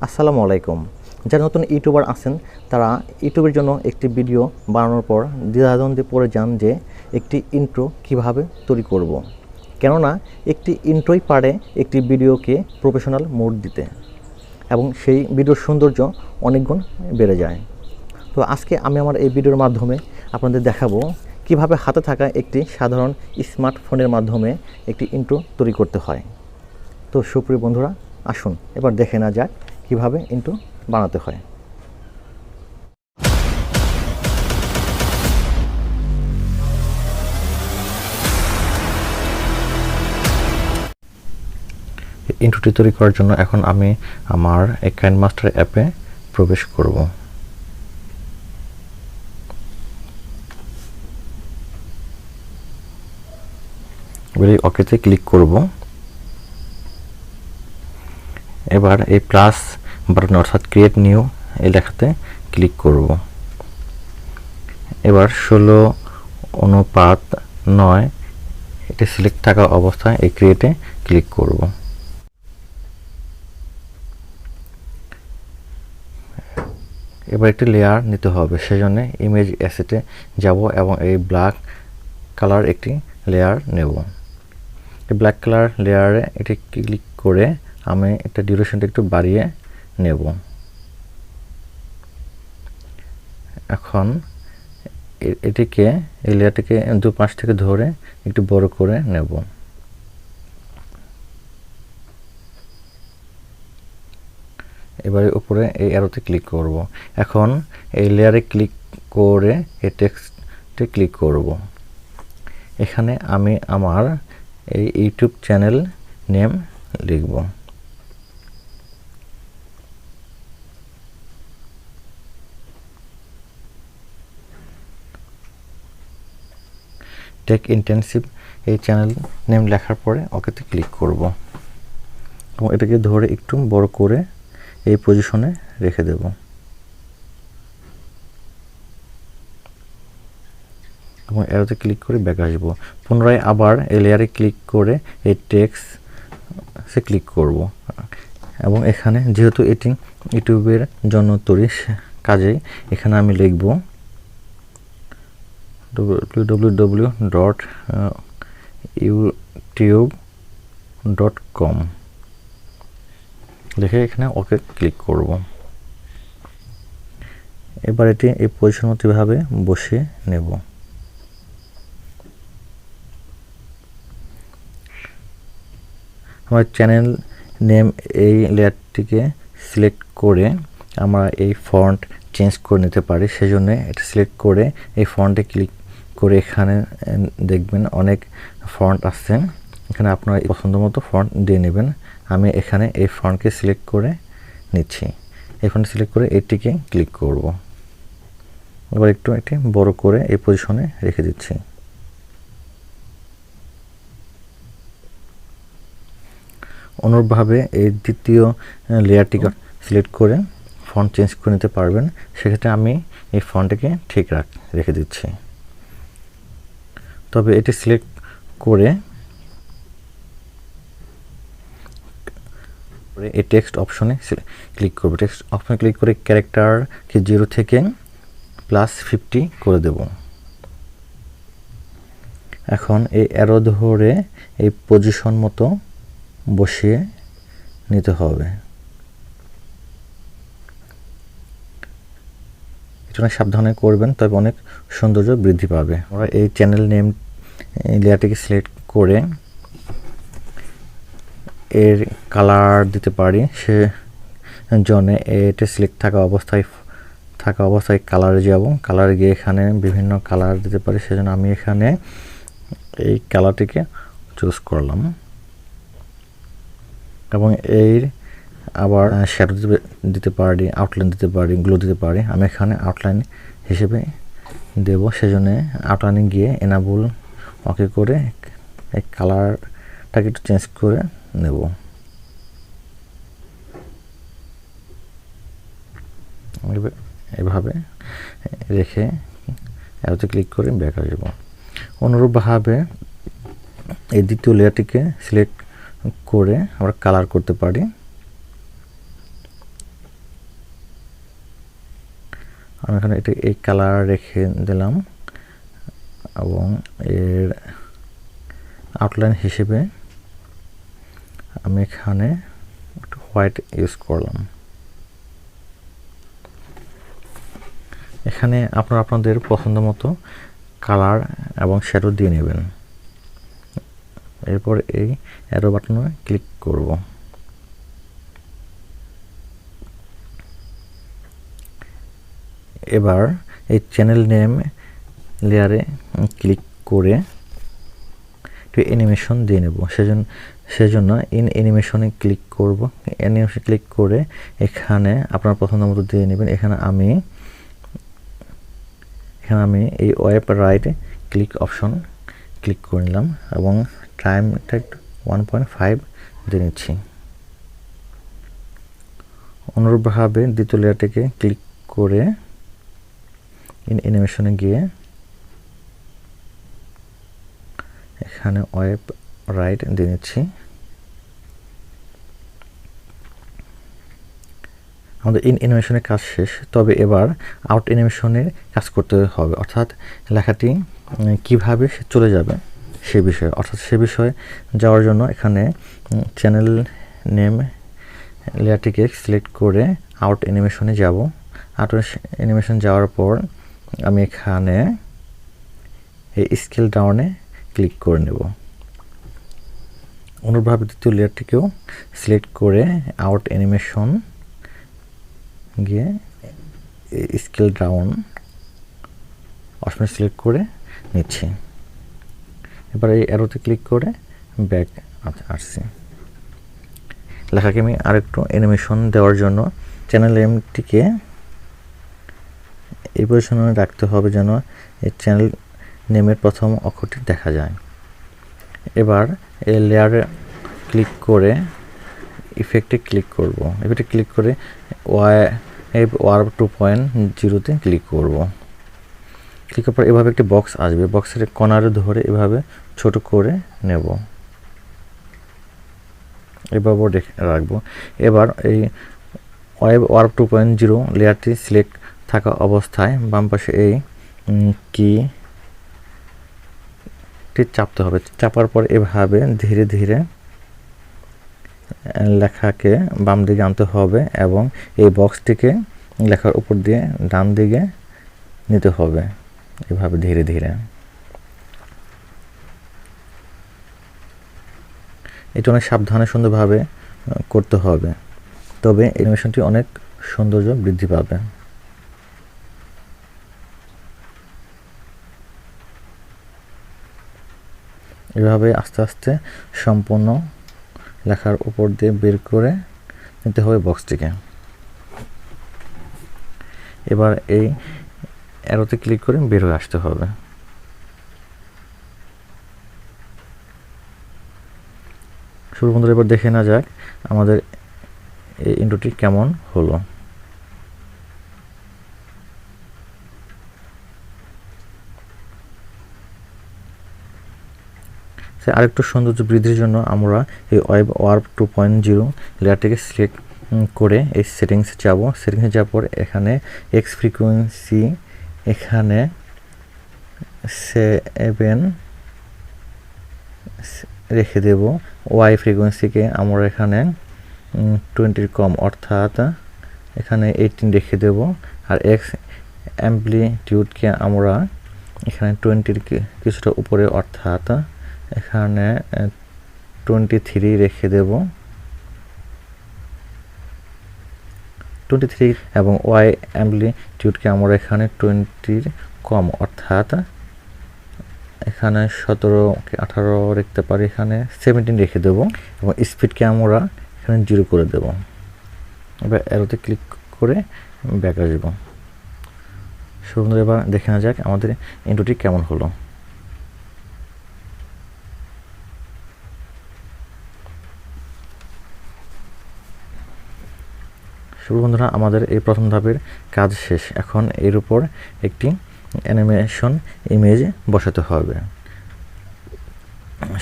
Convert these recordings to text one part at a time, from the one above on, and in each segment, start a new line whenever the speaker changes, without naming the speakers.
আসসালামু আলাইকুম। যারা নতুন ইউটিউবার আছেন তারা ইউটিউবের জন্য একটি ভিডিও বানানোর পর দ্বিধাদ্বন্দ্বে পড়ে যান যে একটি ইন্ট্রো কিভাবে তৈরি করব। কেননা একটি ইন্ট্রোই পারে একটি ভিডিওকে প্রফেশনাল মোড দিতে এবং সেই ভিডিওর সৌন্দর্য অনেকগুণ বেড়ে যায়। তো আজকে আমি আমার এই ভিডিওর মাধ্যমে আপনাদের দেখাবো কিভাবে হাতে থাকা একটি সাধারণ স্মার্টফোনের মাধ্যমে একটি ইন্ট্রো তৈরি করতে হয়। তো সুপ্রিয় বন্ধুরা, আসুন এবার দেখে নেওয়া যাক কিভাবে ইন্ট্রো বানাতে হয়। ইন্ট্রোটি তৈরি করার জন্য এখন আমি আমার এই কাইনমাস্টার অ্যাপে প্রবেশ করব। এবারে ওকেতে ক্লিক করব। এবার এই প্লাস বাটন অর্থাৎ ক্রিয়েট নিউ এই লেখাতে ক্লিক করব। এবার 16:9 এটা সিলেক্ট থাকা অবস্থায় এই ক্রিয়েটে ক্লিক করব। এবার একটি লেয়ার নিতে হবে, সেজন্য ইমেজ অ্যাসেটে যাব এবং এই ব্ল্যাক কালার একটি লেয়ার নেব। এই ব্ল্যাক কালার লেয়ারে এটি ক্লিক করে আমি এটা ডিউরেশনটা একটু বাড়িয়ে নেব। এখন এটিকে এই লেয়ারটিকে দুপাশ থেকে ধরে একটু বড় করে নেব। এবারে উপরে এই অ্যারোতে ক্লিক করব। এখন এই লেয়ারে ক্লিক করে এই টেক্সটে ক্লিক করব। এখানে আমি আমার এই ইউটিউব চ্যানেল নেম লিখব। টেক ইন্টেন্সিভ এই চ্যানেল নেম লেখার পরে ওকেতে ক্লিক করব এবং এটাকে ধরে একটু বড় করে এই পজিশনে রেখে দেব। এবং অ্যারোতে ক্লিক করে ব্যাক আসব। পুনরায় আবার এই লেয়ারে ক্লিক করে এই টেক্সটে ক্লিক করব এবং এখানে যেহেতু এটি ইউটিউবের জন্য তৈরি কাজেই এখানে আমি লিখব www.youtube.com লিখে এখানে ওকে ক্লিক করব। এবার এটি এই পজিশন মতো ভাবে বসিয়ে নেব। আমার চ্যানেল নেম এই লেয়ারটিকে সিলেক্ট করে আমরা এই ফন্ট চেঞ্জ করে নিতে পারি, সেজন্য এটা সিলেক্ট করে এই ফন্টে ক্লিক করে এখানে দেখবেন অনেক ফন্ট আছে, এখানে আপনার পছন্দ মতো ফন্ট দিয়ে নেবেন। আমি এখানে এই ফন্টকে সিলেক্ট করে নিচ্ছি। এই ফন্ট সিলেক্ট করে এটিকে ক্লিক করব। এবার একটু এটি বড় করে এই পজিশনে রেখে দিচ্ছি। অনুরূপভাবে এই দ্বিতীয় লেয়ারটিকে সিলেক্ট করে ফন্ট চেঞ্জ করে নিতে পারবেন, সেক্ষেত্রে আমি এই ফন্টটিকে ঠিক রেখে দিচ্ছি। তবে এটি সিলেক্ট করে এই টেক্সট অপশনে ক্লিক করব। টেক্সট অপশনে ক্লিক করে ক্যারেক্টারকে 0 থেকে +50 করে দেব। এখন এই অ্যারো ধরে এই পজিশন মতো বসিয়ে নিতে হবে। এটা অনেক সাবধানে করবেন, তবে অনেক সৌন্দর্য বৃদ্ধি পাবে। আমরা এই চ্যানেল নেম লেয়ারটিকে সিলেক্ট করে এর কালার দিতে পারি, সে জন্য এটা সিলেক্ট থাকা অবস্থায় কালারে যাব। কালারে গিয়ে এখানে বিভিন্ন কালার দিতে পারি, সেজন্য আমি এখানে এই কালারটিকে চুজ করলাম এবং এর আবার শ্যাডো দিতে পারি, আউটলাইন দিতে পারি, গ্লো দিতে পারি। আমি এখানে আউটলাইন হিসেবে দেব, সেজন্য আউটলাইনে গিয়ে এনাবল ওকে করে এই কালারটাকে একটু চেঞ্জ করে নেব। এভাবে রেখে অ্যারোতে ক্লিক করে ব্যাক আসব। অনুরূপভাবে এই দ্বিতীয় লেয়ারটিকে সিলেক্ট করে আমরা কালার করতে পারি। আমি এখানে এটা এই কালার রেখে দিলাম এবং এর আউটলাইন হিসেবে আমি এখানে একটু হোয়াইট ইউজ করলাম। এখানে আপনারা আপনাদের পছন্দ মতো কালার এবং শ্যাডো দিয়ে নেবেন। এরপর এই অ্যারো বাটনে ক্লিক করব। এবার এই চ্যানেল নেম লেয়ারে ক্লিক করে একটু অ্যানিমেশন দিয়ে নেব। সেজন্য ইন অ্যানিমেশনে ক্লিক করব। অ্যানিমেশন ক্লিক করে এখানে আপনার পছন্দ মতো দিয়ে নেবেন। এখানে আমি এই web right click option click করে নিলাম এবং টাইমটা 1.5 দিয়ে নিচ্ছি। অনুরূপভাবে দ্বিতীয় লেয়ারটিকে ক্লিক করে ইন অ্যানিমেশনে গিয়ে এখানে ওয়েব রাইট দিয়ে নিচ্ছি। আমাদের ইন অ্যানিমেশনের কাজ শেষ, তবে এবার আউট অ্যানিমেশনের কাজ করতে হবে, অর্থাৎ লেখাটি কিভাবে চলে যাবে সে বিষয়ে যাওয়ার জন্য এখানে চ্যানেল নেম লেয়ারটিকে সিলেক্ট করে আউট অ্যানিমেশনে যাব। আউট অ্যানিমেশন যাওয়ার পর আমি এখানে এই স্কেল ডাউনে ক্লিক করে নেব। অনুরূপভাবে দ্বিতীয় লেয়ারটিকেও সিলেক্ট করে আউট অ্যানিমেশন গিয়ে স্কেল ডাউন অপশন সিলেক্ট করে নিচ্ছি। এবার এই অ্যারোতে ক্লিক করে ব্যাক আসছি। লেখাকে আমি আরেকটু অ্যানিমেশন দেওয়ার জন্য চ্যানেল নেমটিকে এই পজিশনে রাখতে হবে যেন এই চ্যানেল নেমের প্রথম অক্ষরটি দেখা যায়। এবার এই লেয়ারে ক্লিক করে ইফেক্টে ক্লিক করব। ইফেক্টে ক্লিক করে ওয়ার্প 2.0-তে ক্লিক করব। ক্লিক করার পর এভাবে একটি বক্স আসবে। বক্সের কর্নারে ধরে এভাবে ছোট করে নেব, এভাবে রাখবো। এবার এই ওয়ার্প 2.0 লেয়ারটি সিলেক্ট থাকা অবস্থায় বাম পাশে এই কিটি চাপতে হবে। চাপার পর এভাবে ধীরে ধীরে লেখাকে বাম দিকে আনতে হবে এবং এই বক্সটিকে লেখার উপর দিয়ে ডান দিকে নিতে হবে, এভাবে ধীরে ধীরে। এটা অনেক সাবধানে সুন্দরভাবে করতে হবে, তবে অ্যানিমেশনটি অনেক সৌন্দর্য বৃদ্ধি পাবে। এভাবে আস্তে আস্তে সম্পূর্ণ লেখার উপর দিয়ে বের করে নিতে হবে বক্সটিকে। এবার এই অ্যারোতে ক্লিক করে বের হয়ে আসতে হবে। শুরু বন্ধুরা, এবার দেখে না যাক আমাদের এই ইন্ট্রোটি কেমন হলো। আরেকটু সৌন্দর্য বৃদ্ধির জন্য আমরা এই ওয়ার্প 2.0 লেয়ারটিকে সিলেক্ট করে এই সেটিংসে যাব। সেটিংসে যাওয়ার পর এখানে এক্স ফ্রিকোয়েন্সি এখানে 7 রেখে দেব। ওয়াই ফ্রিকোয়েন্সিকে আমরা এখানে 20 কম অর্থাৎ এখানে 18 রেখে দেব। আর এক্স অ্যাম্পলিটিউডকে আমরা এখানে 20 কিছুটা উপরে অর্থাৎ এখানে 23 রেখে দেব 23 এবং ওয়াই অ্যাম্পলিটিউডকে আমরা এখানে 20 কম অর্থাৎ এখানে 17-18 রাখতে পারি, এখানে 17 রেখে দেব এবং স্পিডকে আমরা এখানে 0 করে দেব। এবার অ্যারোতে ক্লিক করে ব্যাক আসব। সুন্দর, এবার দেখে না যাক আমাদের ইন্ট্রোটি কেমন হলো। শুরু বন্ধুরা, আমাদের এই প্রথম ধাপের কাজ শেষ। এখন এর উপর একটি অ্যানিমেশন ইমেজ বসাতে হবে।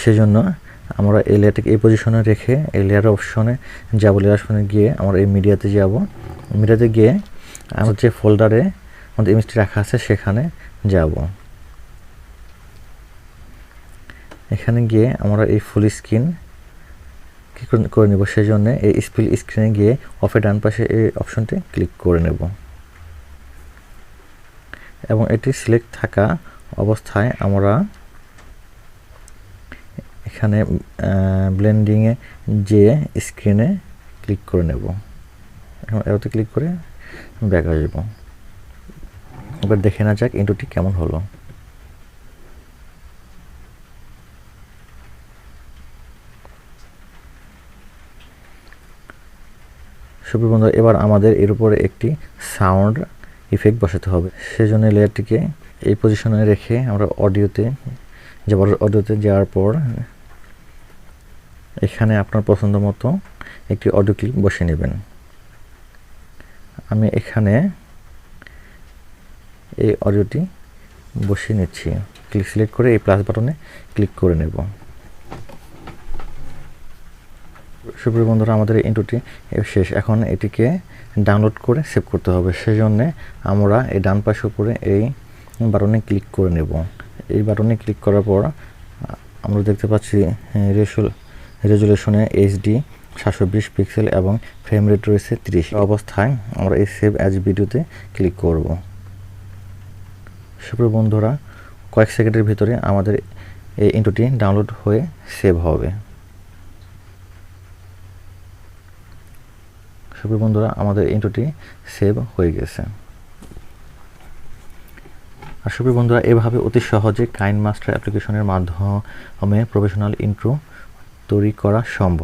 সেজন্য আমরা এই লেয়ারটাকে এই পজিশনে রেখে এই লেয়ার অপশনে যাব। লেয়ার অপশনে গিয়ে আমরা এই মিডিয়াতে যাব। মিডিয়াতে গিয়ে আমরা যে ফোল্ডারে আমাদের ইমেজটি রাখা আছে সেখানে যাব। এখানে গিয়ে আমরা এই ফুল স্ক্রিন কি করে নেব, সেই জন্য এই স্প্লিট স্ক্রিনে গিয়ে অফে ডান পাশে এই অপশনটি ক্লিক করে নেব এবং এটি সিলেক্ট থাকা অবস্থায় আমরা এখানে ব্লেন্ডিংয়ে যে স্ক্রিনে ক্লিক করে নেব। এখন এটাতে ক্লিক করে ব্যাক আসবো। এবার দেখে না যাক ইন্টুটি কেমন হলো। সুপ্রিয় বন্ধুরা, এবার আমাদের এর উপরে একটি সাউন্ড ইফেক্ট বসাতে হবে। সেজন্য লেয়ারটিকে এই পজিশনে রেখে আমরা অডিওতে যাওয়ার পর এখানে আপনার পছন্দ মতো একটি অডিও ক্লিপ বসিয়ে নেবেন। আমি এখানে এই অডিওটি বসিয়ে নিচ্ছি। সিলেক্ট করে এই প্লাস বাটনে ক্লিক করে নেব। সুপ্রিয় বন্ধুরা, আমাদের ইন্টুটি শেষ। এখন এটিকে ডাউনলোড করে সেভ করতে হবে। সেজন্য আমরা এই ডান পাশে উপরে এই বাটনে ক্লিক করে নেব। এই বাটনে ক্লিক করার পর আমরা দেখতে পাচ্ছি রেজুলেশনে HD 720 পিক্সেল এবং ফ্রেম রেট রয়েছে 30। অবস্থায় আমরা এই সেভ অ্যাজ ভিডিওতে ক্লিক করব। সুপ্রিয় বন্ধুরা, কয়েক সেকেন্ডের ভিতরে আমাদের এই ইন্টুটি ডাউনলোড হয়ে সেভ হবে। সুপ্রিয় বন্ধুরা, আমাদের ইন্টুটি সেভ হয়ে গেছে। আর সুপ্রিয় বন্ধুরা, এভাবে অতি সহজে কাইনমাস্টার অ্যাপ্লিকেশনের মাধ্যমে প্রফেশনাল ইন্ট্রো তৈরি করা সম্ভব।